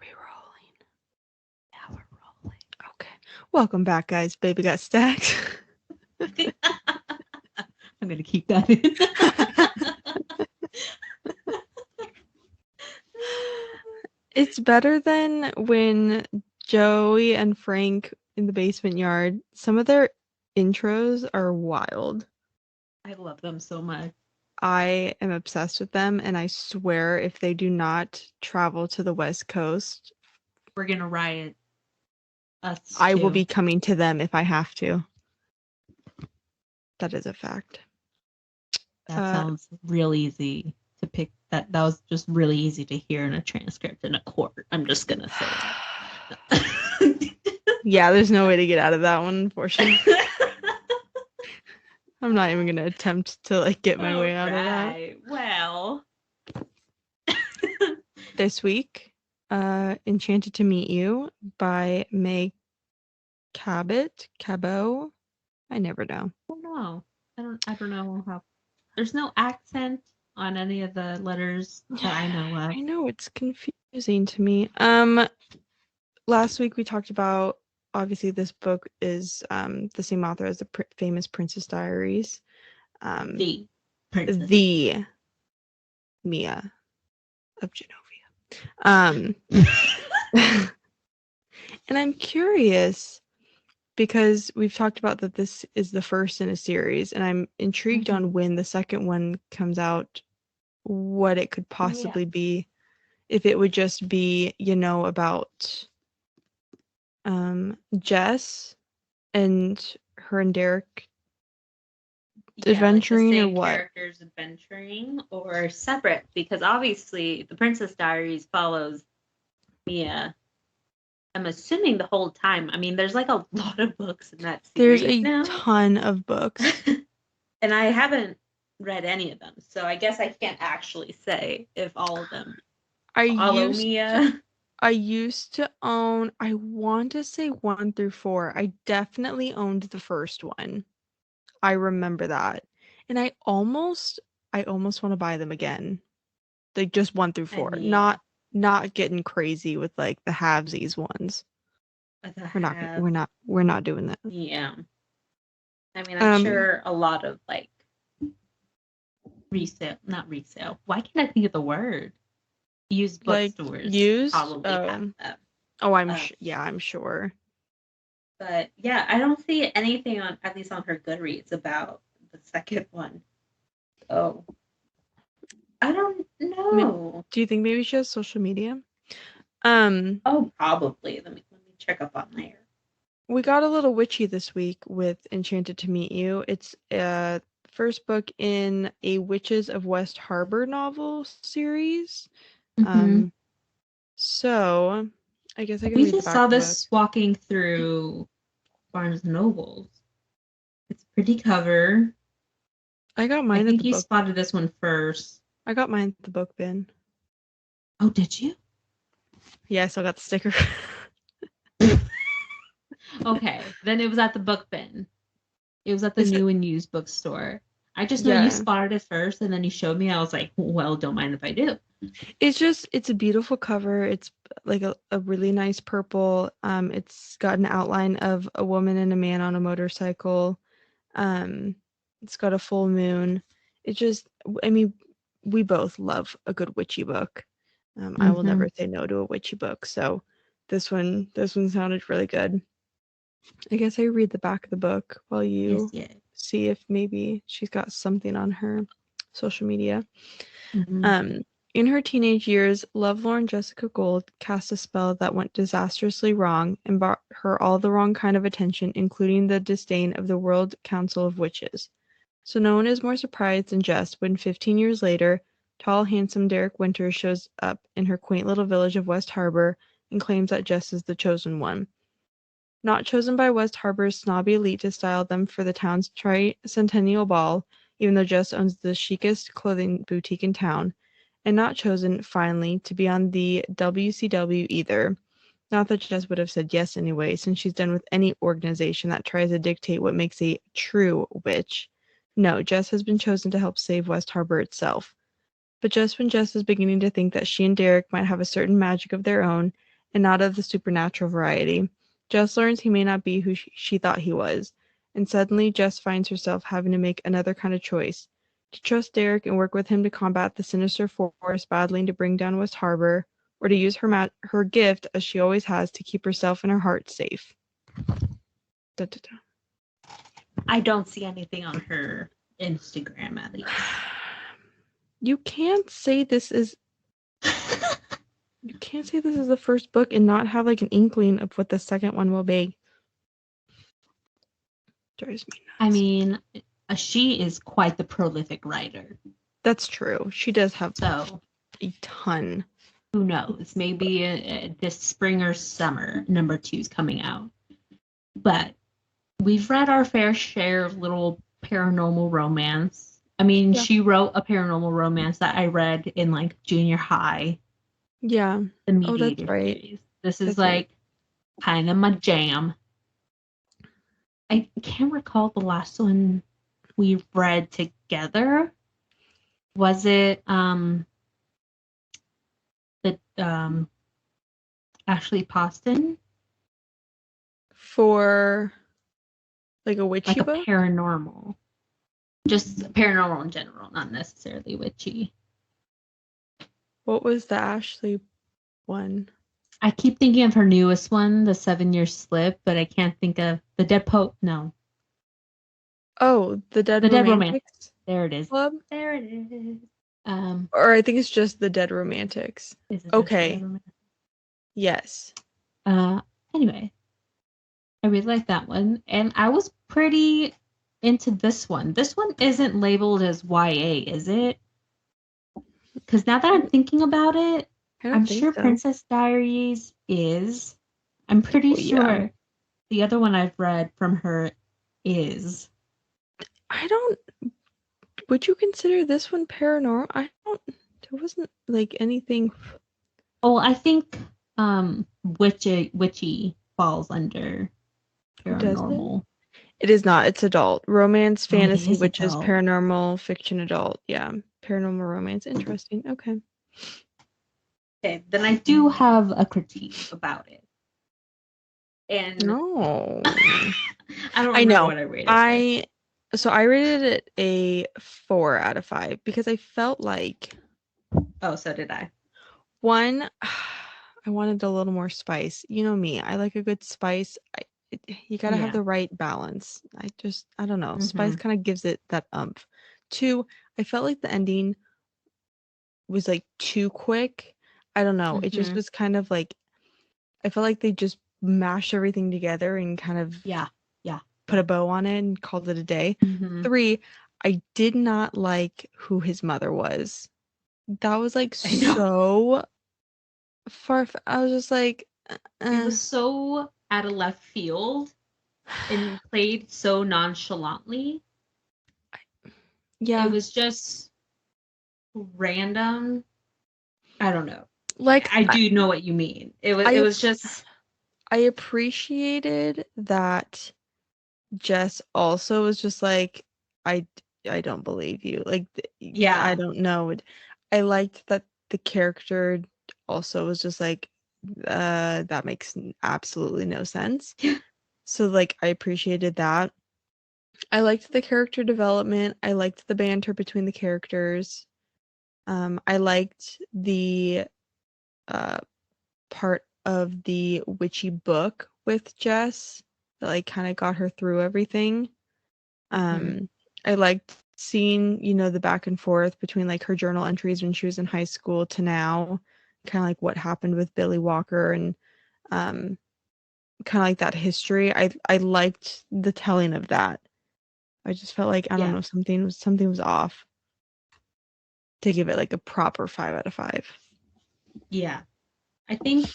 Are we rolling? Yeah, we're rolling. Okay. Welcome back, guys. Baby got stacked. I'm gonna keep that in. It's better than when Joey and Frank in the basement yard. Some of their intros are wild. I love them so much. I am obsessed with them, and I swear if they do not travel to the West Coast, we're gonna riot. I will be coming to them if I have to. That is a fact. That sounds real easy to pick. That was just really easy to hear in a transcript in a court. I'm just gonna say that. Yeah, there's no way to get out of that one, unfortunately. I'm not even gonna attempt to get my way out of that. Well, this week, Enchanted to Meet You by Meg Cabot. I never know. I don't know how. There's no accent on any of the letters that I know of. I know, it's confusing to me. Last week we talked about, obviously this book is the same author as the famous Princess Diaries. The princess. The Mia of Genovia. And I'm curious because we've talked about that this is the first in a series, and I'm intrigued on when the second one comes out, what it could possibly be. If it would just be, about Jess and her and Derek adventuring, the or what? Characters adventuring, or separate, because obviously the Princess Diaries follows Mia. I'm assuming the whole time. I mean, there's a lot of books in that series. There's a ton of books. And I haven't read any of them, so I guess I can't actually say if all of them follow Mia. I used to own, I want to say 1 through 4. I definitely owned the first one. I remember that. And I almost want to buy them again. Just 1 through 4. I mean, not getting crazy with the halvesies ones. We're not doing that. Yeah. I mean, I'm sure a lot of not resale. Why can't I think of the word? Used bookstores probably have them. Oh, I'm sure. But yeah, I don't see anything at least on her Goodreads about the second one. Oh, I don't know. I mean, do you think maybe she has social media? Oh, probably. Let me check up on there. We got a little witchy this week with Enchanted to Meet You. It's first book in a Witches of West Harbor novel series. So I guess I can read the back. We just saw this walking through Barnes & Nobles. It's pretty cover. I got mine. I think you spotted this one first. I got mine at the book bin. Oh, did you? Yeah, I still got the sticker. Okay, then it was at the book bin. It was at the new and used bookstore. I just know you spotted it first, and then you showed me. I was like, well, don't mind if I do. It's a beautiful cover. It's a really nice purple. It's got an outline of a woman and a man on a motorcycle. It's got a full moon. We both love a good witchy book. I will never say no to a witchy book. So this one sounded really good. I guess I read the back of the book while you see if maybe she's got something on her social media. In her teenage years, lovelorn Jessica Gold cast a spell that went disastrously wrong and brought her all the wrong kind of attention, including the disdain of the World Council of Witches. So no one is more surprised than Jess when 15 years later, tall, handsome Derek Winters shows up in her quaint little village of West Harbor and claims that Jess is the chosen one. Not chosen by West Harbor's snobby elite to style them for the town's tricentennial ball, even though Jess owns the chicest clothing boutique in town, and not chosen, finally, to be on the WCW either. Not that Jess would have said yes anyway, since she's done with any organization that tries to dictate what makes a true witch. No, Jess has been chosen to help save West Harbor itself. But just when Jess is beginning to think that she and Derek might have a certain magic of their own, and not of the supernatural variety. Jess learns he may not be who she thought he was, and suddenly Jess finds herself having to make another kind of choice: to trust Derek and work with him to combat the sinister force battling to bring down West Harbor, or to use her gift, as she always has, to keep herself and her heart safe. Da, da, da. I don't see anything on her Instagram, at least. You can't say this is the first book and not have like an inkling of what the second one will be. Drives me nuts. I mean, she is quite the prolific writer. That's true. She does have a ton. Who knows? Maybe this spring or summer, number 2 is coming out. But we've read our fair share of little paranormal romance. I mean, she wrote a paranormal romance that I read in like junior high. Yeah. The Mediator that's right. series. This is kind of my jam. I can't recall the last one we read together. Was it Ashley Poston? For like a witchy book? Like a paranormal. Just paranormal in general, not necessarily witchy. What was the Ashley one? I keep thinking of her newest one, The 7-Year Slip, but I can't think of the Dead Poet. No. Oh, the Dead Romantics. There it is. Club? There it is. Or I think it's just the Dead Romantics. Okay. Yes. Anyway, I really like that one, and I was pretty into this one. This one isn't labeled as YA, is it? Because now that I'm thinking about it, I'm sure so. Princess Diaries is. I'm pretty sure the other one I've read from her is. Would you consider this one paranormal? There wasn't like anything. Oh, I think witchy falls under paranormal. It is not. It's adult. Romance, fantasy, witches, paranormal, fiction, adult. Yeah. Paranormal romance. Interesting. Okay. Okay, then I do have a critique about it. And no. I don't remember what I rated it. So I rated it a 4 out of 5 because I felt like. Oh, so did I. One, I wanted a little more spice. You know me. I like a good spice. You gotta have the right balance. I don't know. Mm-hmm. Spice kind of gives it that umph. 2, I felt like the ending was like too quick. I don't know. Mm-hmm. It just was kind of like, I felt like they just mashed everything together and kind of put a bow on it and called it a day. Mm-hmm. 3, I did not like who his mother was. That was like so far. I was just like, It was so out of left field and played so nonchalantly. Yeah. It was just random. I don't know. Like, I do know what you mean. It was just. I appreciated that Jess also was just like, I don't believe you. Like, I don't know. I liked that the character also was just like, that makes absolutely no sense. So like, I appreciated that. I liked the character development. I liked the banter between the characters. I liked the part of the witchy book with Jess that like kind of got her through everything. I liked seeing, the back and forth between like her journal entries when she was in high school to now, kind of like what happened with Billy Walker and kind of like that history. I liked the telling of that. I just felt like, I don't know, something was off to give it like a proper 5 out of 5. Yeah. I think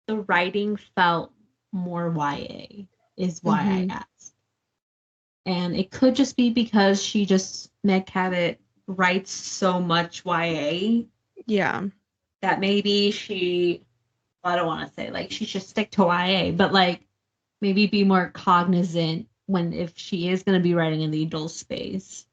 the writing felt more YA is why I asked. And it could just be because Meg Cabot writes so much YA. Yeah. That maybe I don't want to say like she should stick to YA, but like maybe be more cognizant if she is going to be writing in the adult space.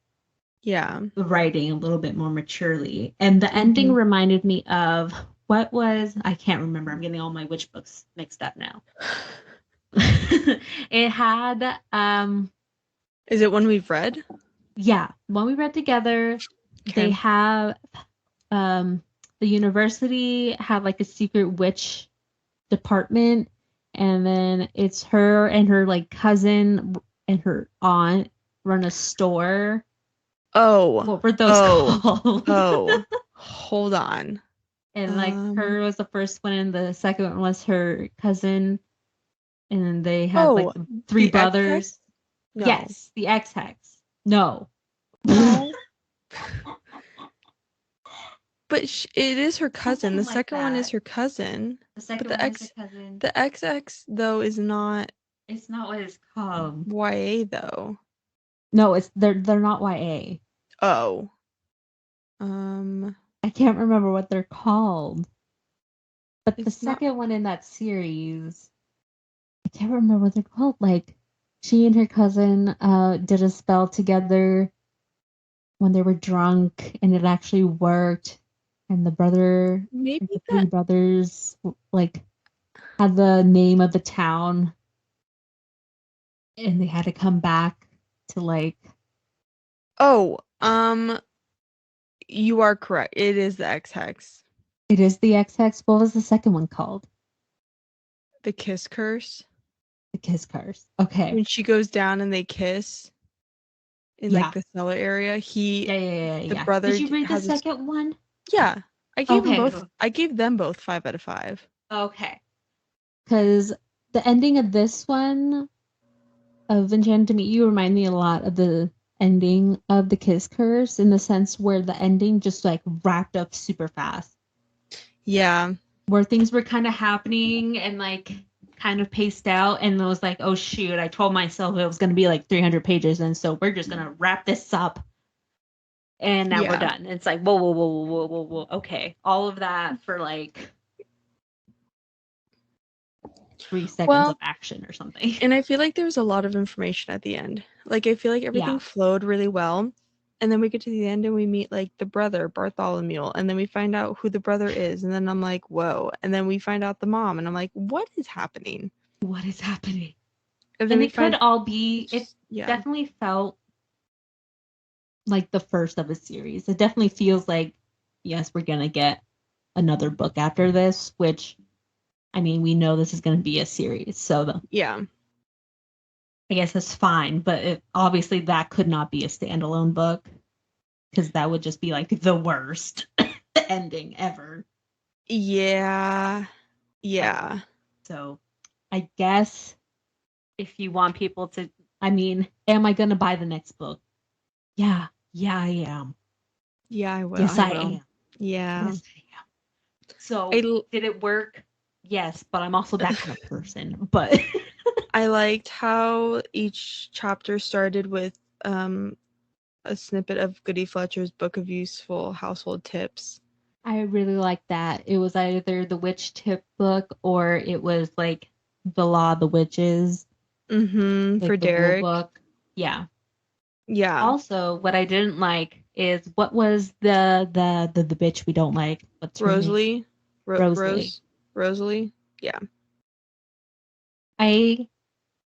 Yeah. Writing a little bit more maturely. And the ending reminded me of what was, I can't remember. I'm getting all my witch books mixed up now. It had Is it one we've read? Yeah, one we read together. Okay. They have the university had like a secret witch department, and then it's her and her like cousin and her aunt run a store. Oh. What were those called? Oh. Hold on. And like her was the first one, and the second one was her cousin, and then they had like the three brothers. No. Yes, the X-Hex. No. No. But it is her cousin. Something the like second one is that. her cousin. The second But one is her cousin. the XX though is not. It's not what it's called. YA though. No, they're not YA. Oh. I can't remember what they're called. But the second one in that series, I can't remember what they're called. Like, she and her cousin did a spell together when they were drunk, and it actually worked. And the three brothers, like, had the name of the town, and they had to come back to like. Oh, you are correct. It is the X-Hex. It is the X-Hex. What was the second one called? The Kiss Curse. The Kiss Curse. Okay. When she goes down and they kiss in like the cellar area, the brother. Did you read the second one? Yeah, I gave them both. I gave them both 5 out of 5. Okay. Because the ending of this one of Enchanted to Meet You remind me a lot of the ending of the Kiss Curse, in the sense where the ending just like wrapped up super fast. Yeah. Where things were kind of happening and like kind of paced out, and it was like, oh shoot, I told myself it was going to be like 300 pages, and so we're just going to wrap this up. And now we're done. It's like, whoa. Okay. All of that for like 3 seconds of action or something. And I feel like there was a lot of information at the end. Like, I feel like everything flowed really well. And then we get to the end and we meet like the brother, Bartholomew, and then we find out who the brother is. And then I'm like, whoa. And then we find out the mom, and I'm like, what is happening? What is happening? And then it could all be, it definitely felt like the first of a series. It definitely feels like, yes, we're going to get another book after this, which, I mean, we know this is going to be a series. So, I guess that's fine. But obviously, that could not be a standalone book, because that would just be like the worst ending ever. Yeah. So, I guess if you want people to, I mean, am I going to buy the next book? Yeah, I am. Yeah, I will. Yes, I am. Yeah. Yes, I am. So, did it work? Yes, but I'm also that kind of person. But I liked how each chapter started with a snippet of Goody Fletcher's Book of Useful Household Tips. I really liked that. It was either the witch tip book or it was like the Law of the Witches. Like for Derek. Book. Yeah. Yeah. Also, what I didn't like is, what was the bitch we don't like? What's Rosalie? Rosalie. Yeah. I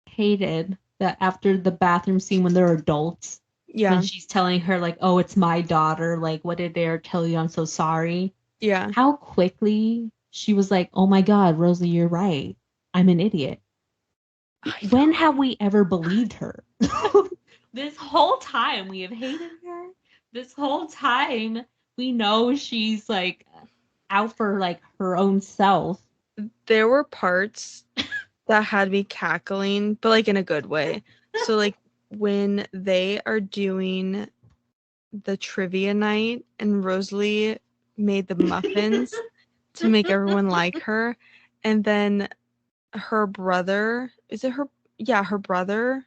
hated that after the bathroom scene when they're adults. Yeah. When she's telling her like, oh, it's my daughter. Like, what did they tell you? I'm so sorry. Yeah. How quickly she was like, oh my God, Rosalie, you're right. I'm an idiot. When have we ever believed her? This whole time we have hated her. This whole time we know she's like out for like her own self. There were parts that had me cackling, but like in a good way. So like when they are doing the trivia night and Rosalie made the muffins to make everyone like her, and then her brother, is it her? Yeah, her brother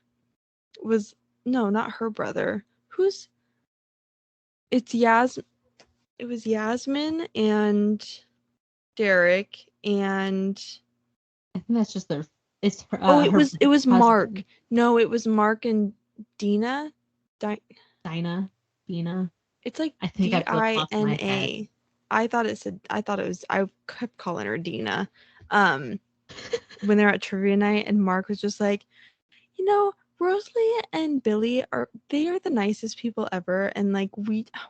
was, no, not her brother. It was Yasmin and Derek, and I think that's just their. It's her, it was husband. Mark. No, it was Mark and Dina. Dina. It's like I think Dina. I kept calling her Dina. When they're at trivia night, and Mark was just like, you know, Rosalie and Billy they are the nicest people ever, and like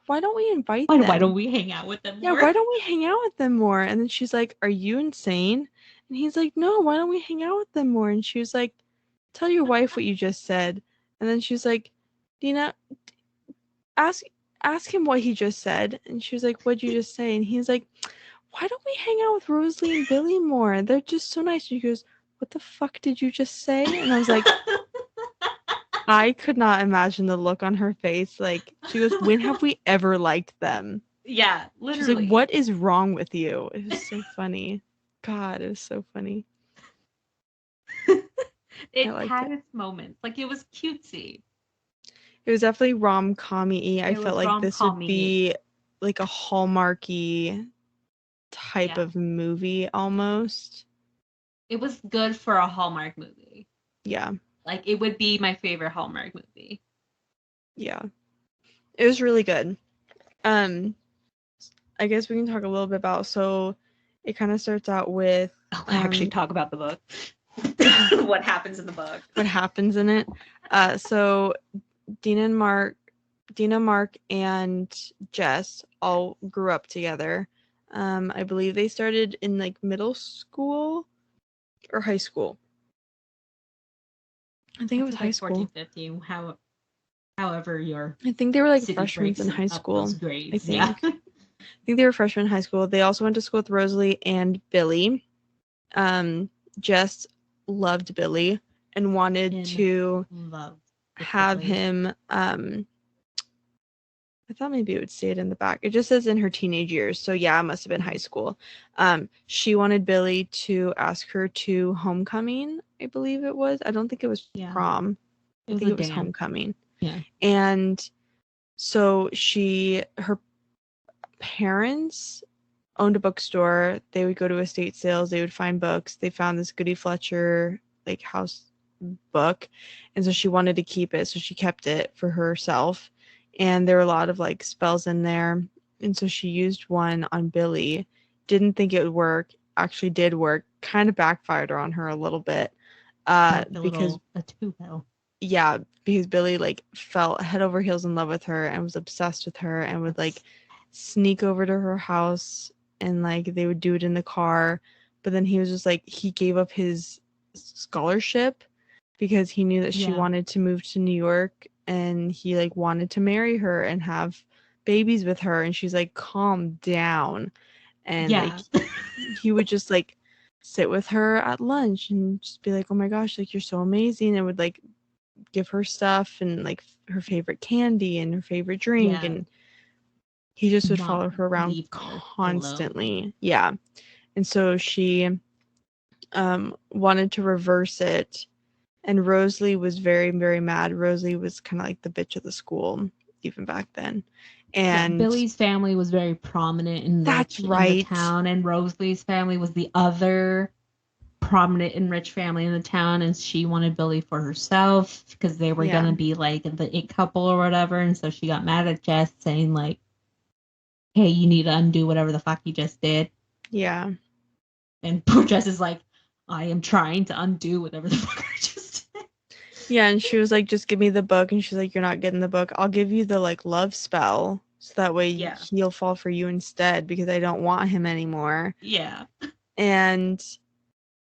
why don't we invite them? Why don't we hang out with them more? Yeah, why don't we hang out with them more? And then she's like, are you insane? And he's like, no, why don't we hang out with them more? And she was like, tell your wife what you just said. And then she's like, Dina, ask him what he just said. And she was like, what'd you just say? And he's like, why don't we hang out with Rosalie and Billy more? They're just so nice. And she goes, what the fuck did you just say? And I was like, I could not imagine the look on her face. Like, she goes, when have we ever liked them? Yeah, literally. She's like, what is wrong with you? It was so funny. God, it was so funny. It had its moments. Like, it was cutesy. It was definitely rom-com-y. I felt like this would be like a Hallmarky type of movie almost. It was good for a Hallmark movie. Yeah. Like, it would be my favorite Hallmark movie. Yeah. It was really good. I guess we can talk a little bit about, so it kind of starts out with actually talk about the book. What happens in the book. What happens in it. So Dina, Mark, and Jess all grew up together. I believe they started in like middle school or high school. I think it was high school. 14, 15, however your I think they were like freshmen in high school. Grades. I think. I think they were freshmen in high school. They also went to school with Rosalie and Billy. Jess loved Billy and wanted to have him. I thought maybe it would say it in the back. It just says in her teenage years. So yeah, it must have been high school. She wanted Billy to ask her to homecoming, I believe it was. I don't think it was prom. I think it was homecoming. Yeah. And so her parents owned a bookstore. They would go to estate sales. They would find books. They found this Goody Fletcher like house book. And so she wanted to keep it. So she kept it for herself. And there were a lot of like spells in there. And so she used one on Billy. Didn't think it would work. Actually did work. Kind of backfired on her a little bit. Because Billy like fell head over heels in love with her and was obsessed with her and would like sneak over to her house and like they would do it in the car. But then he was just like, he gave up his scholarship because he knew that she wanted to move to New York and he like wanted to marry her and have babies with her. And she's like, calm down. And like he would just like sit with her at lunch and just be like, oh my gosh, like you're so amazing, and would like give her stuff and like her favorite candy and her favorite drink, and he just would follow her around constantly. Yeah. And so she wanted to reverse it, and Rosalie was very, very mad. Rosalie was kind of like the bitch of the school even back then. And Billy's family was very prominent in the town, and Rosalie's family was the other prominent and rich family in the town, and she wanted Billy for herself because they were gonna be like the it couple or whatever. And so she got mad at Jess, saying like, hey, you need to undo whatever the fuck you just did. Yeah. And poor Jess is like, I am trying to undo whatever the fuck I just did. Yeah, and she was like, just give me the book. And she's like, you're not getting the book. I'll give you the like love spell so that way he'll fall for you instead because I don't want him anymore. Yeah. And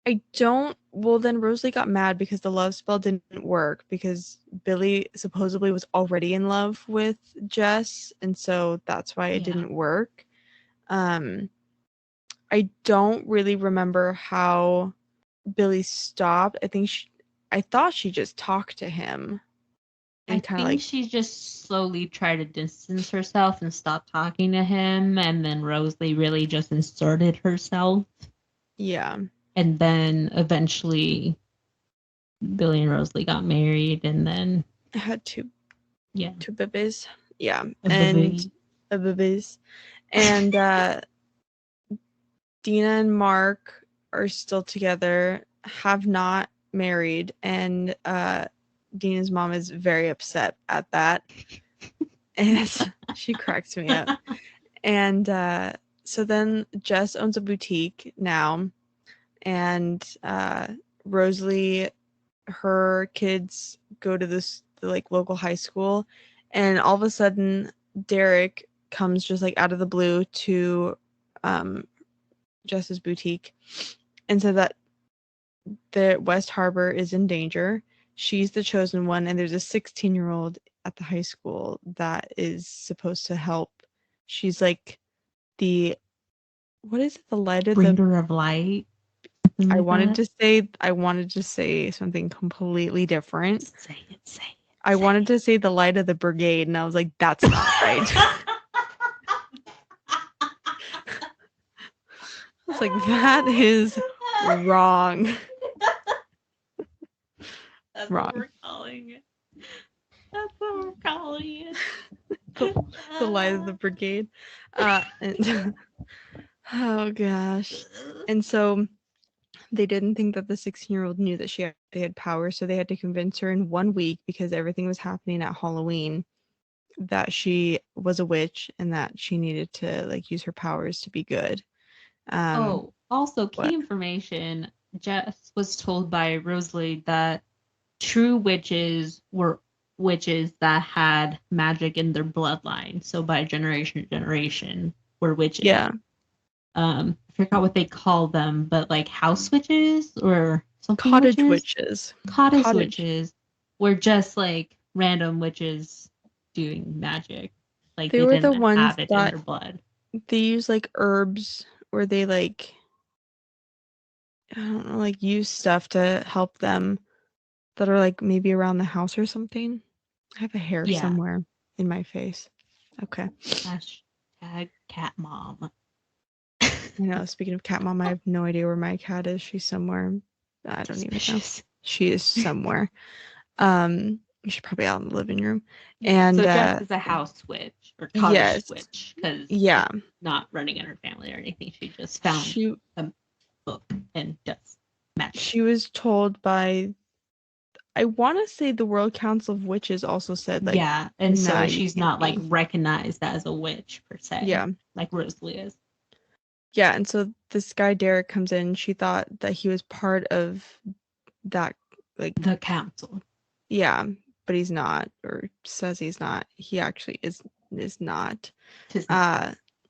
then Rosalie got mad because the love spell didn't work because Billy supposedly was already in love with Jess, and so that's why it didn't work. I don't really remember how Billy stopped. I thought she just talked to him. And I think she just slowly tried to distance herself and stop talking to him, and then Rosalie really just inserted herself. Yeah. And then eventually Billy and Rosalie got married, and then had two babies. Yeah. A babies. And Dina and Mark are still together, have not married, and Dina's mom is very upset at that. And she cracks me up. And so then Jess owns a boutique now, and Rosalie, her kids go to the like local high school, and all of a sudden Derek comes just like out of the blue to Jess's boutique and said that the West Harbor is in danger. She's the chosen one, and there's a 16-year-old at the high school that is supposed to help. She's like the, what is it? The light of bringer of light. I wanted to say something completely different. Say it. I wanted to say the light of the brigade, and I was like, that's not right. I was like, that is wrong. That's wrong. What we're calling it. That's what we're calling it. The light of the brigade. And oh gosh. And so they didn't think that the 16-year-old knew that they had power, so they had to convince her in 1 week, because everything was happening at Halloween, that she was a witch and that she needed to like use her powers to be good. Also key information, Jess was told by Rosalie that true witches were witches that had magic in their bloodline. So by generation to generation were witches. Yeah. I forgot what they call them, but like house witches or something. Cottage witches. Cottage witches were just like random witches doing magic. Like they were didn't the ones have it that in their blood. They use like herbs, or they like, I don't know, like use stuff to help them that are like maybe around the house or something. I have a hair somewhere in my face. Okay. Hashtag cat mom. You know, speaking of cat mom, I have no idea where my cat is. She's somewhere. I don't even know. She is somewhere. She's probably out in the living room. And so Jess is a house witch or cottage witch, because not running in her family or anything. She just found a book and does magic. She was told by, I want to say, the World Council of Witches also said, like, and so she's not like recognized as a witch per se, like Rosalie is. Yeah, and so this guy Derek comes in. She thought that he was part of that, like, the council. Yeah, but he's not, or says he's not. He actually is not.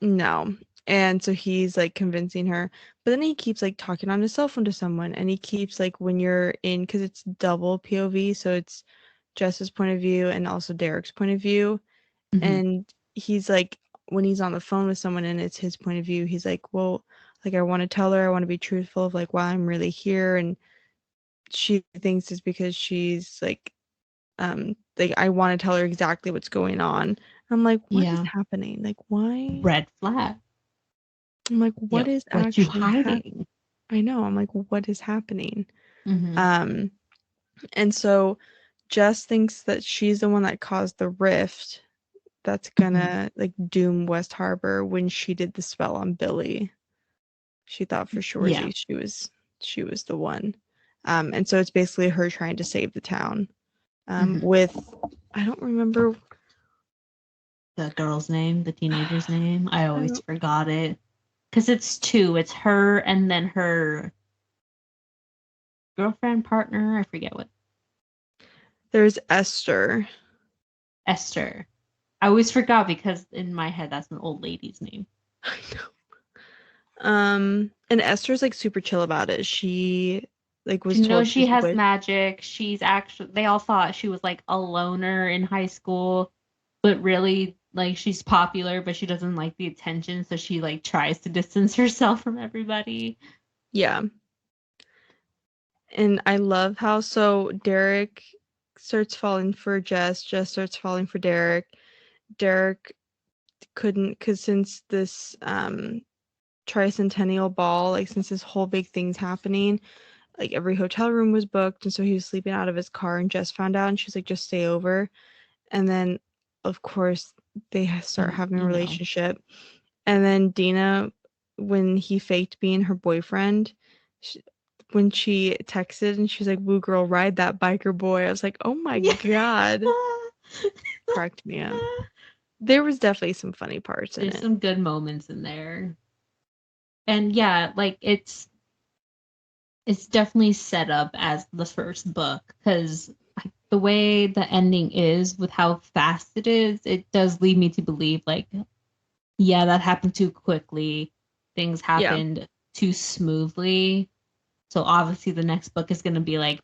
No. And so he's like convincing her, but then he keeps like talking on his cell phone to someone, and he keeps like, when you're in, because it's double POV, so it's Jess's point of view and also Derek's point of view, and he's like, when he's on the phone with someone and it's his point of view, he's like, well, like, I want to tell her, I want to be truthful of like why I'm really here, and she thinks it's because she's like I want to tell her exactly what's going on. I'm like, what is happening? Like, why? Red flag. I'm like, what is actually happening? I know. I'm like, what is happening? And so Jess thinks that she's the one that caused the rift that's gonna like doom West Harbor when she did the spell on Billy. She thought for sure she was the one. And so it's basically her trying to save the town. With, I don't remember the girl's name, the teenager's name. I always forgot it. Because it's two. It's her and then her girlfriend, partner. I forget what. There's Esther. I always forgot because in my head that's an old lady's name. I know. And Esther's like super chill about it. She like was told she has magic. She's actually, they all thought she was like a loner in high school, but really like she's popular, but she doesn't like the attention, so she like tries to distance herself from everybody. Yeah. And I love how Derek starts falling for Jess starts falling for Derek. Derek couldn't, because since this tricentennial ball, like since this whole big thing's happening, like every hotel room was booked, and so he was sleeping out of his car, and Jess found out, and she's like, just stay over. And then of course they start having a relationship. And then Dina, when he faked being her boyfriend, when she texted and she was like, woo girl, ride that biker boy, I was like, oh my god. Cracked me up. There was definitely some funny parts in it. There's some good moments in there. And yeah, like it's definitely set up as the first book, because the way the ending is with how fast it is, it does lead me to believe like, yeah, that happened too quickly. Things happened too smoothly. So obviously the next book is going to be like,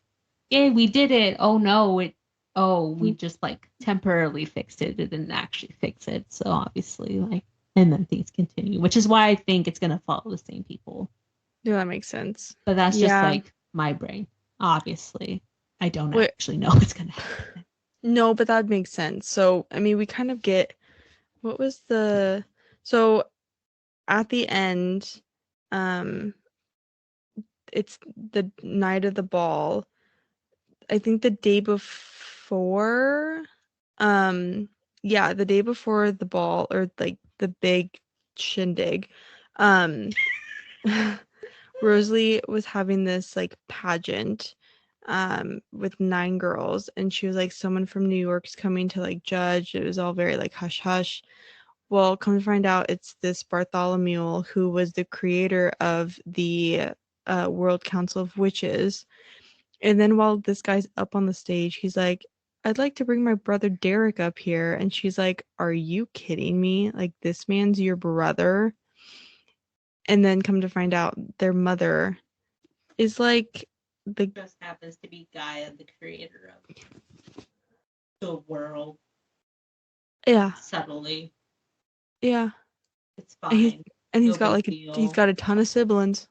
yay, we did it. Oh no, we just like temporarily fixed it. It didn't actually fix it. So obviously, like, and then things continue, which is why I think it's going to follow the same people. Yeah, that makes sense. But that's just like my brain. Obviously, I don't actually know what's going to happen. No, but that makes sense. So, I mean, we kind of get, so at the end, it's the night of the ball. I think the day before, the day before the ball, or like the big shindig, Rosalie was having this like pageant with 9 girls, and she was like, someone from New York's coming to like judge. It was all very like hush hush. Well, come to find out, it's this Bartholomew who was the creator of the World Council of Witches. And then while this guy's up on the stage, he's like, I'd like to bring my brother Derek up here. And she's like, are you kidding me? Like, this man's your brother? And then come to find out, their mother is like just happens to be Gaia, the creator of the world. Yeah. Subtly. Yeah. It's fine. And he's got like he's got a ton of siblings.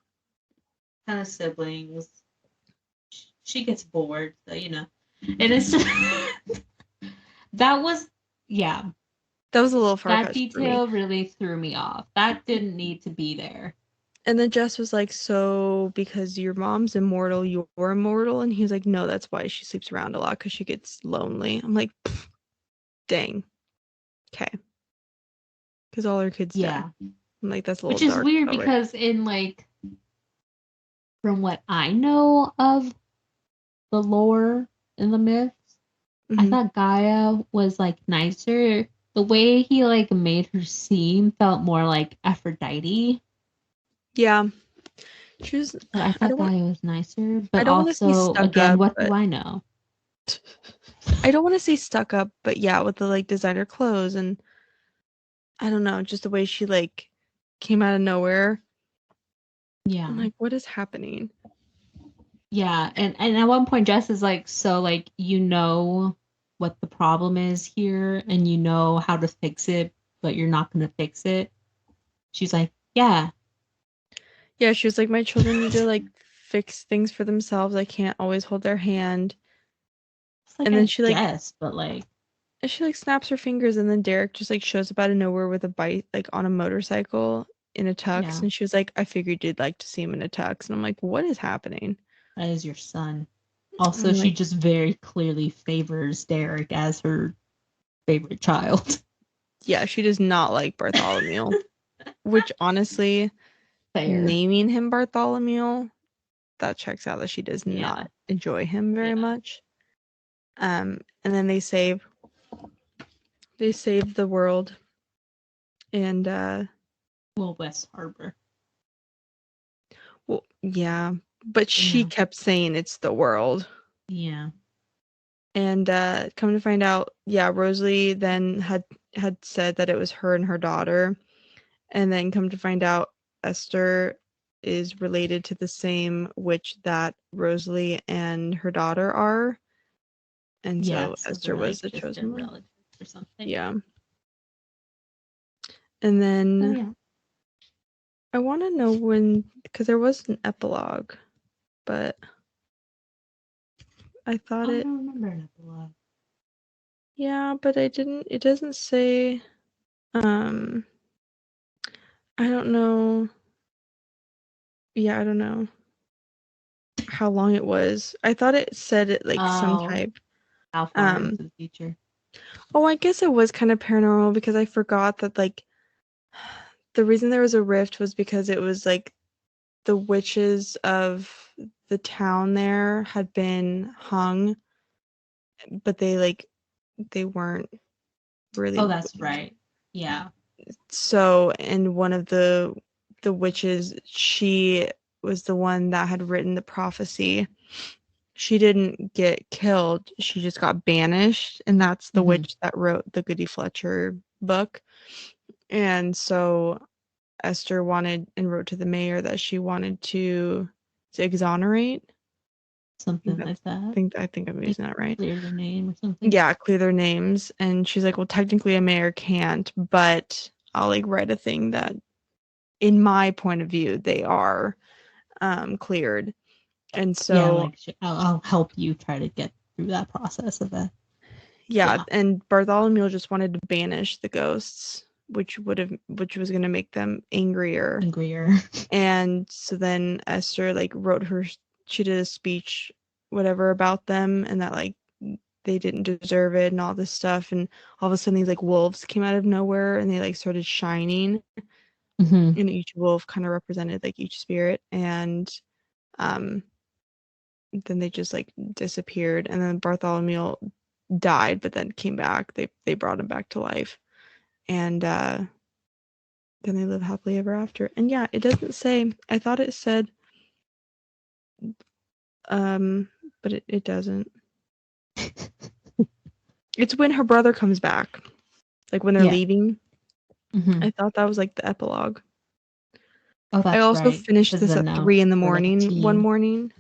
She gets bored, so you know. And it's just that was That was a little far-fetched. That detail really threw me off. That didn't need to be there. And then Jess was like, so because your mom's immortal, you're immortal? And he's like, no, that's why she sleeps around a lot, because she gets lonely. I'm like, dang. Okay. Because all her kids die. I'm like, that's a little dark. Which is weird because in like, from what I know of the lore and the myths, I thought Gaia was like nicer. The way he like made her seem felt more like Aphrodite. Yeah. She was. I thought Gaia was nicer, but I don't also, again, up, what do I know? I don't want to say stuck up, but yeah, with the like designer clothes, and I don't know, just the way she like came out of nowhere. Yeah. I'm like, what is happening? Yeah, and at one point Jess is like, so like, you know what the problem is here and you know how to fix it, but you're not going to fix it. She's like, yeah. Yeah, she was like, my children need to like fix things for themselves. I can't always hold their hand. Like, and then she like, but like, and she like snaps her fingers, and then Derek just like shows up out of nowhere with a bike, like on a motorcycle in a tux, and she was like, I figured you'd like to see him in a tux. And I'm like, what is happening? That is your son. Also, she just very clearly favors Derek as her favorite child. Yeah, she does not like Bartholomew. Which honestly, naming him Bartholomew, that checks out that she does not enjoy him very much. And then they save the world. And West Harbor. Well, yeah, but she kept saying it's the world. Yeah. And come to find out, Rosalie then had said that it was her and her daughter. And then come to find out, Esther is related to the same witch that Rosalie and her daughter are. And so Esther was the chosen one. Or something. Yeah. And then I want to know when, because there was an epilogue, but I thought I don't remember an epilogue. Yeah, but it doesn't say, I don't know. Yeah, I don't know how long it was. I thought it said it like some type. How far into the future? Oh, I guess it was kind of paranormal, because I forgot that like the reason there was a rift was because it was like the witches of the town there had been hung, but they weren't really. Oh, that's right. Yeah. So, and one of the the witches, she was the one that had written the prophecy. She didn't get killed. She just got banished, and that's the witch that wrote the Goody Fletcher book. And so Esther wanted and wrote to the mayor that she wanted to exonerate. Something like that. I think I'm using that right. Clear their name or something. Yeah, clear their names. And she's like, well, technically a mayor can't, but I'll like write a thing that, in my point of view, they are cleared. And so yeah, like I'll help you try to get through that process of it. Yeah, and Bartholomew just wanted to banish the ghosts, which was going to make them angrier. And so then Esther like she did a speech whatever about them, and that like they didn't deserve it and all this stuff, and all of a sudden these like wolves came out of nowhere and they like started shining. And each wolf kind of represented like each spirit, and then they just like disappeared, and then Bartholomew died but then came back. They brought him back to life, and then they live happily ever after. And yeah, it doesn't say, I thought it said but it doesn't. It's when her brother comes back, like when they're leaving. I thought that was like the epilogue. Oh, that's I also finished this at 3 a.m. like one morning.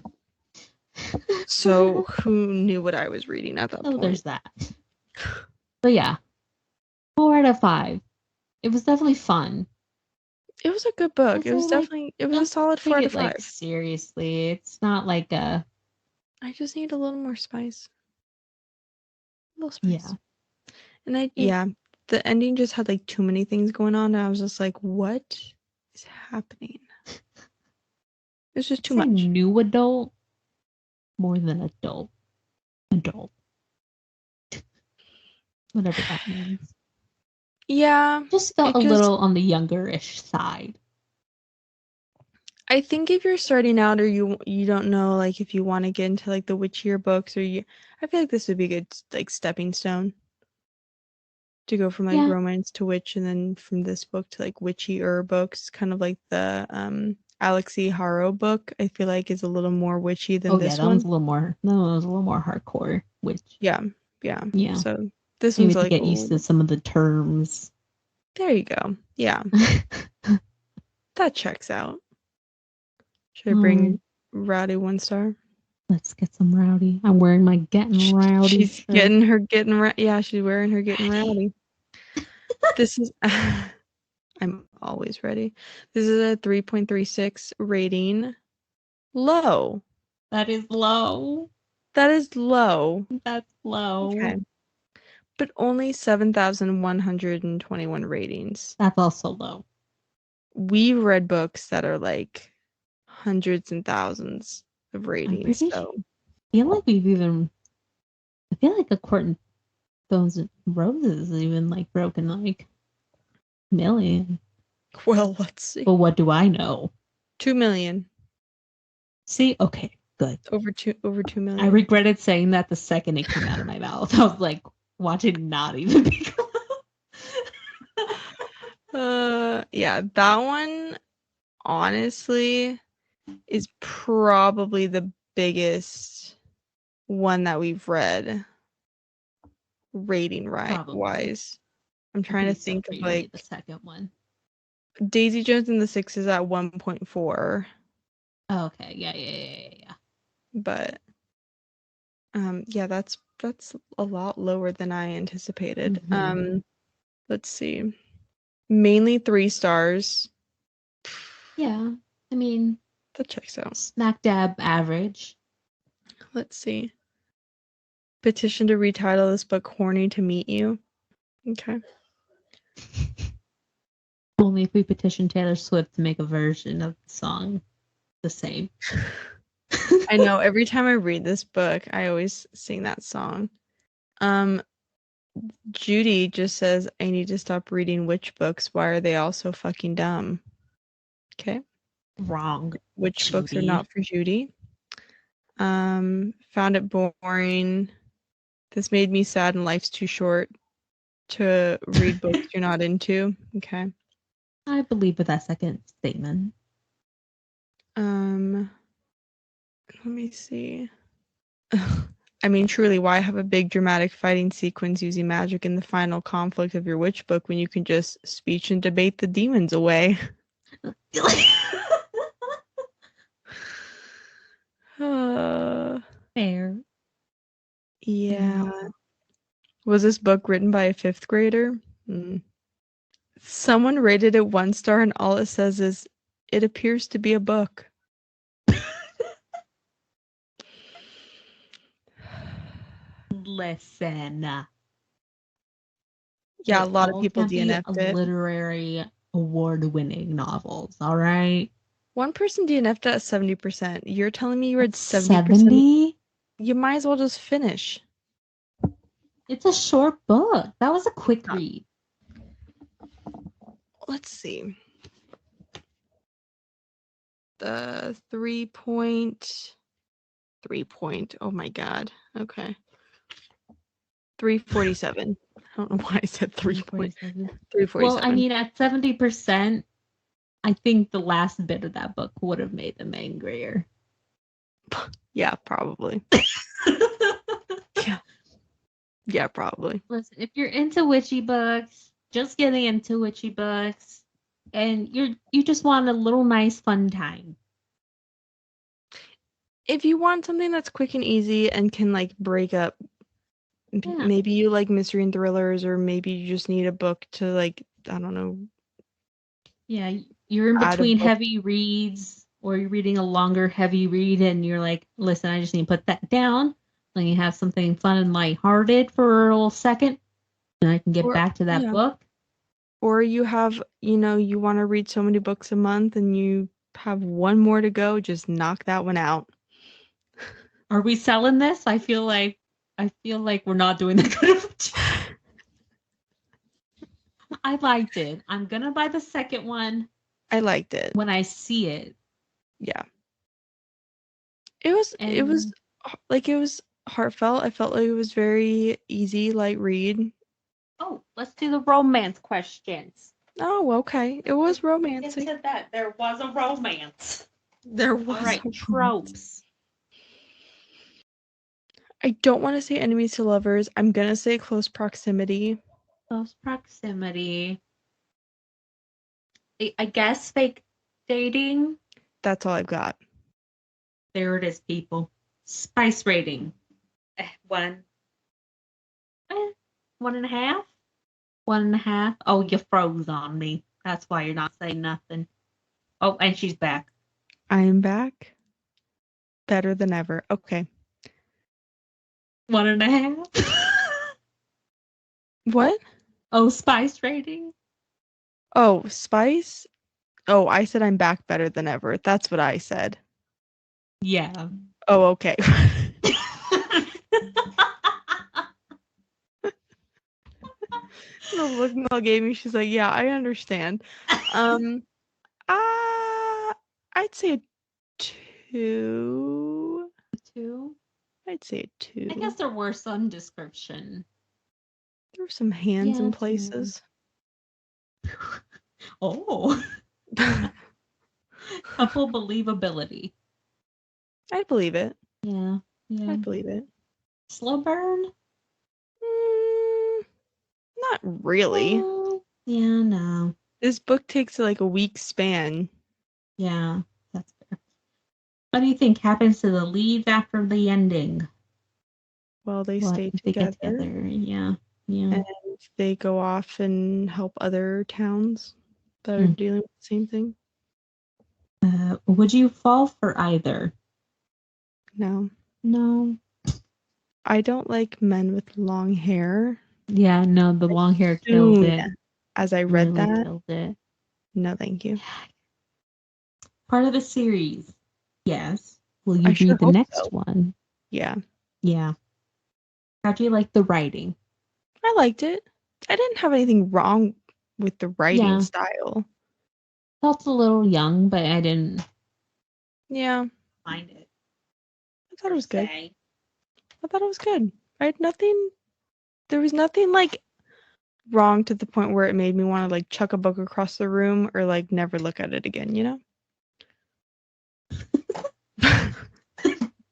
So who knew what I was reading at that point? There's that. But yeah, 4 out of 5. It was definitely fun. It was a good book. It was a solid 4 out of 5. Like, seriously, it's not like a. I just need a little more spice. A little spice. Yeah. And the ending just had like too many things going on, and I was just like, what is happening? It's just too much. New adult more than adult. Whatever that means. Yeah. Just felt a little on the younger-ish side. I think if you're starting out or you don't know like if you want to get into like the witchier books, I feel like this would be a good like stepping stone to go from like romance to witch, and then from this book to like witchier books, kind of like the Alexi Haro book. I feel like is a little more witchy than this one. That was a little more hardcore witch. Yeah. So this one's like get used to some of the terms. There you go. Yeah. That checks out. Should I bring Rowdy 1 star? Let's get some Rowdy. I'm wearing my Getting Rowdy. She's shirt. Getting her getting rowdy. Yeah, she's wearing her Getting Rowdy. This is I'm always ready. This is a 3.36 rating. Low. That is low. That is low. That's low. Okay. But only 7,121 ratings. That's also low. We've read books that are like hundreds and thousands of ratings. So I feel like A Court in Thorns and Roses is even like broken like million. Well, let's see. But what do I know? 2 million. See, okay, good. Over 2 million. I regretted saying that the second it came out of my mouth. I was like, watch it not even be yeah, that one honestly is probably the biggest one that we've read rating wise. I'm trying to think of like the second one. Daisy Jones and the Six is at 1.4. Oh, okay. Yeah. But yeah, that's a lot lower than I anticipated. Let's see. Mainly 3 stars. Yeah. I mean, that checks out. Smack dab average. Let's see. Petition to retitle this book Horny to Meet You. Okay. Only if we petition Taylor Swift to make a version of the song the same. I know, every time I read this book, I always sing that song. Judy just says, I need to stop reading witch books. Why are they all so fucking dumb? Okay. Wrong. Witch books are not for Judy. Found it boring. This made me sad and life's too short to read books you're not into. Okay. I believe with that second statement. Let me see. I mean, truly, why have a big dramatic fighting sequence using magic in the final conflict of your witch book when you can just speech and debate the demons away? Fair. Yeah. Was this book written by a 5th grader? Someone rated it 1 star and all it says is, it appears to be a book. Listen. Yeah, a lot of people DNF'd it. Literary award-winning novels, all right? One person DNF'd at 70%. You're telling me you read 70%? 70? You might as well just finish. It's a short book. That was a quick read. Let's see. The 3 point. Oh my god. Okay. 347. I don't know why I said 347. 347. Well, I mean, at 70%, I think the last bit of that book would have made them angrier. Yeah, probably. Yeah, probably. Listen, if you're into witchy books, just getting into witchy books, and you just want a little nice fun time. If you want something that's quick and easy and can like break up, maybe you like mystery and thrillers, or maybe you just need a book to like, I don't know. Yeah, you're in between heavy reads, or you're reading a longer heavy read and you're like, listen, I just need to put that down. Then you have something fun and lighthearted for a little second, and I can get back to that book. Or you have, you want to read so many books a month and you have one more to go, just knock that one out. Are we selling this? I feel like we're not doing that good of a job. I liked it. I'm gonna buy the second one. I liked it. When I see it. Yeah. It was heartfelt. I felt like it was very easy, light read. Oh, let's do the romance questions. Oh, okay. It was romantic. Into that, there was a romance. There was. All right, tropes. I don't want to say enemies to lovers. I'm gonna say close proximity. Close proximity. I guess fake dating. That's all I've got. There it is, people. Spice rating. 1. 1.5. 1.5. Oh, you froze on me. That's why you're not saying nothing. Oh, and she's back. I'm back. Better than ever. Okay. 1.5. What? Oh, spice rating. Oh, spice? Oh, I said I'm back better than ever. That's what I said. Yeah. Oh, okay. The look Mel gave me, she's like, yeah, I understand. I'd say a 2. 2? I'd say a 2. I guess there were some description. There were some hands in places. Oh. Couple believability. I believe it. Yeah. I believe it. Slow burn? Not really. Yeah, no. This book takes like a week span. Yeah, that's fair. What do you think happens to the leads after the ending? Well, they stay together. They get together. Yeah. And they go off and help other towns that are dealing with the same thing. Would you fall for either? No. No. I don't like men with long hair. Yeah, no, the long hair killed it. As I read that, killed it. No, thank you. Part of the series. Yes. Will you read the next one? Yeah. Yeah. How do you like the writing? I liked it. I didn't have anything wrong with the writing style. Felt a little young, but I didn't. Yeah. Mind it. I thought it was good. I thought it was good. I had nothing. There was nothing like wrong to the point where it made me want to like chuck a book across the room or like never look at it again, you know?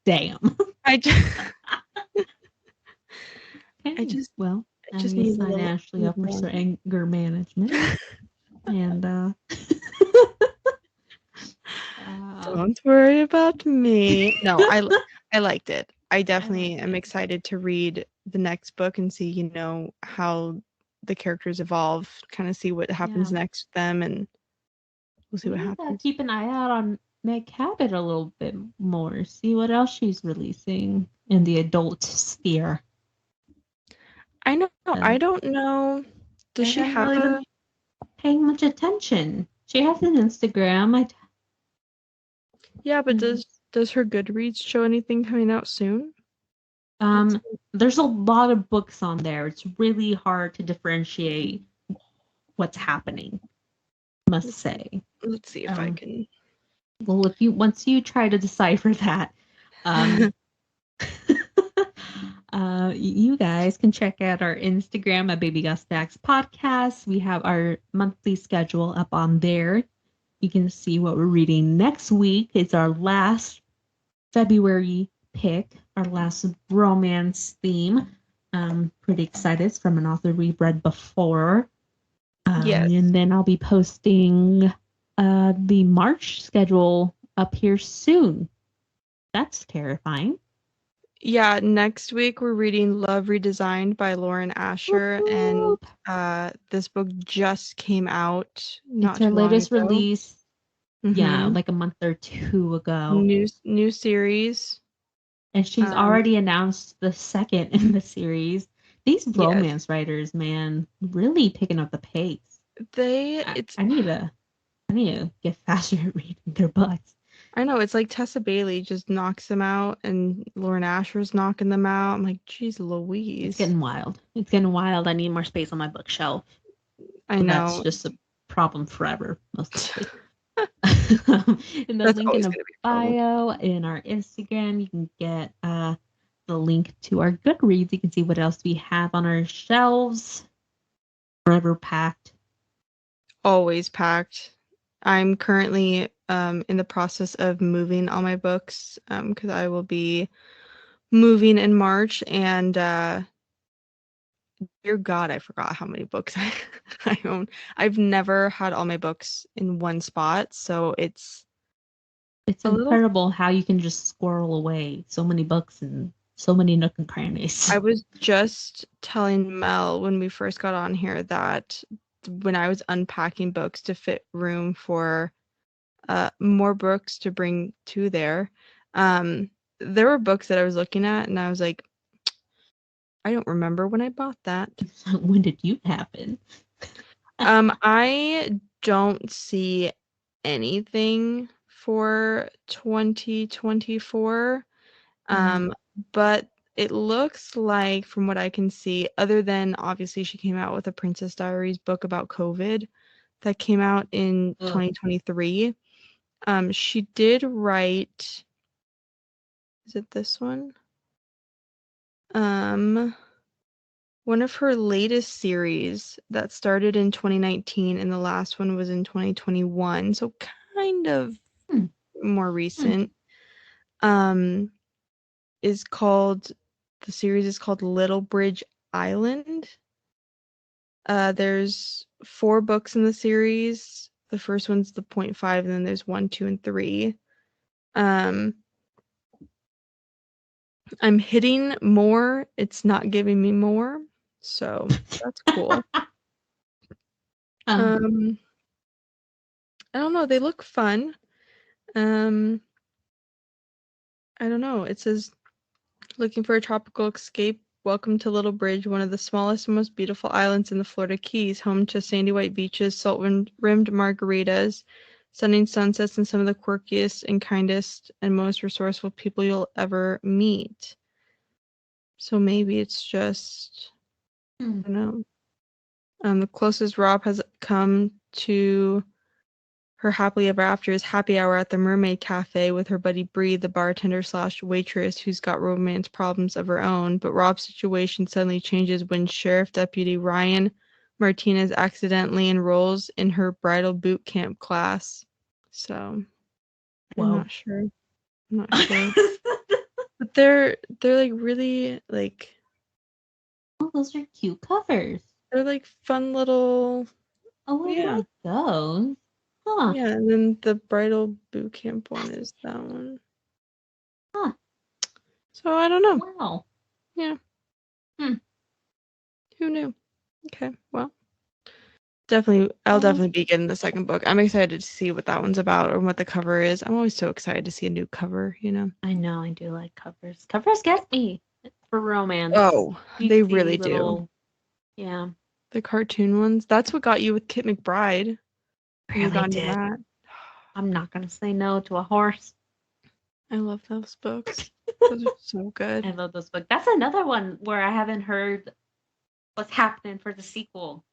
Damn. I just I just need sign Ashley up for some anger management. And don't worry about me. No, I liked it. I definitely am excited to read the next book and see, you know, how the characters evolve, kind of see what happens next with them, and we'll see what happens. Keep an eye out on Meg Cabot a little bit more. See what else she's releasing in the adult sphere. I know. I don't know. Does she have really paying much attention? She has an Instagram. Yeah, but does her Goodreads show anything coming out soon? There's a lot of books on there. It's really hard to differentiate what's happening. Must say. Let's see if I can. Well, once you try to decipher that, you guys can check out our Instagram at Baby Gus Stacks Podcast. We have our monthly schedule up on there. You can see what we're reading next week. It's our last February pick, our last romance theme. Pretty excited. It's from an author we've read before. Yes. And then I'll be posting the March schedule up here soon. That's terrifying. Yeah, next week we're reading Love Redesigned by Lauren Asher, and this book just came out. It's her latest release. Mm-hmm. Yeah, like a month or two ago. New series. And she's already announced the second in the series. These romance writers, man, really picking up the pace. I need to get faster at reading their books. I know, it's like Tessa Bailey just knocks them out and Lauren Asher's knocking them out. I'm like, geez Louise. It's getting wild. I need more space on my bookshelf. I know. That's just a problem forever, mostly. In the link in the bio in our Instagram, you can get the link to our Goodreads. You can see what else we have on our shelves. Forever packed. Always packed. I'm currently in the process of moving all my books because I will be moving in March, and dear God, I forgot how many books I own. I've never had all my books in one spot, so it's incredible how you can just squirrel away so many books and so many nook and crannies. I was just telling Mel when we first got on here that when I was unpacking books to fit room for more books to bring to there were books that I was looking at and I was like, I don't remember when I bought that. When did you happen? I don't see anything for 2024. But it looks like, from what I can see, other than obviously she came out with a Princess Diaries book about COVID that came out in 2023. She did write, is it this one? One of her latest series that started in 2019 and the last one was in 2021, so kind of more recent. The series is called Little Bridge Island. There's 4 books in the series. The first one's the 0.5, and then there's 1, 2, and 3. I'm hitting more. It's not giving me more. So that's cool. I don't know. They look fun. I don't know. It says, looking for a tropical escape? Welcome to Little Bridge, one of the smallest and most beautiful islands in the Florida Keys, home to sandy white beaches, salt-rimmed margaritas, stunning sunsets, and some of the quirkiest and kindest and most resourceful people you'll ever meet. So maybe it's just, I don't know. The closest Rob has come to her happily ever after is happy hour at the Mermaid Cafe with her buddy Bree, the bartender / waitress who's got romance problems of her own. But Rob's situation suddenly changes when Sheriff Deputy Ryan Martinez accidentally enrolls in her bridal boot camp class. So I'm not sure. But they're like really like. Oh, those are cute covers. They're like fun little. Oh, I like those. Huh. Yeah, and then the bridal boot camp one is that one. Huh. So I don't know. Wow. Yeah. Who knew? Okay, well. I'll definitely be getting the second book. I'm excited to see what that one's about or what the cover is. I'm always so excited to see a new cover, you know? I know, I do like covers. Covers get me for romance. Oh, they really do. Yeah. The cartoon ones. That's what got you with Kit McBride. Really did. That. I'm not going to say no to a horse. I love those books. Those are so good. I love those books. That's another one where I haven't heard what's happening for the sequel.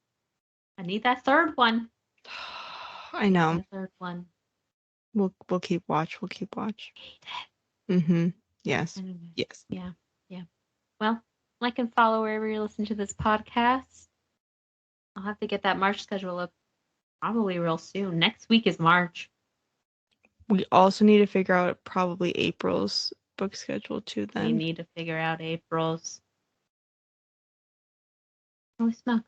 I need that third one. I know. The third one. We'll keep watch. We'll keep watch. Mm-hmm. Yes. Anyway. Yes. Yeah. Yeah. Well, like and follow wherever you listen to this podcast. I'll have to get that March schedule up probably real soon. Next week is March. We also need to figure out probably April's book schedule too then. We need to figure out April's. Holy smokes.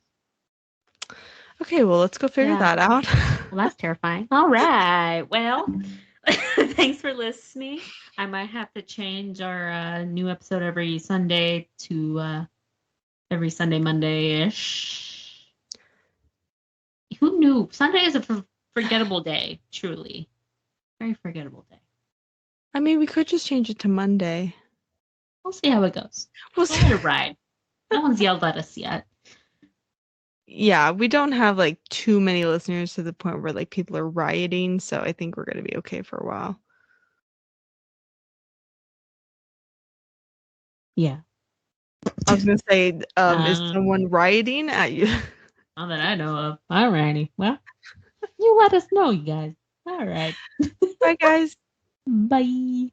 Okay, well, let's go figure that out. Well, that's terrifying. All right. Well, thanks for listening. I might have to change our new episode every Sunday to every Sunday, Monday-ish. Who knew? Sunday is a forgettable day, truly. Very forgettable day. I mean, we could just change it to Monday. We'll see how it goes. We'll let it ride. No one's yelled at us yet. Yeah, we don't have like too many listeners to the point where like people are rioting, so I think we're going to be okay for a while. Yeah. I was going to say, is someone rioting at you? Not that I know of. Alrighty. Well, you let us know, you guys. All right. Bye, guys. Bye.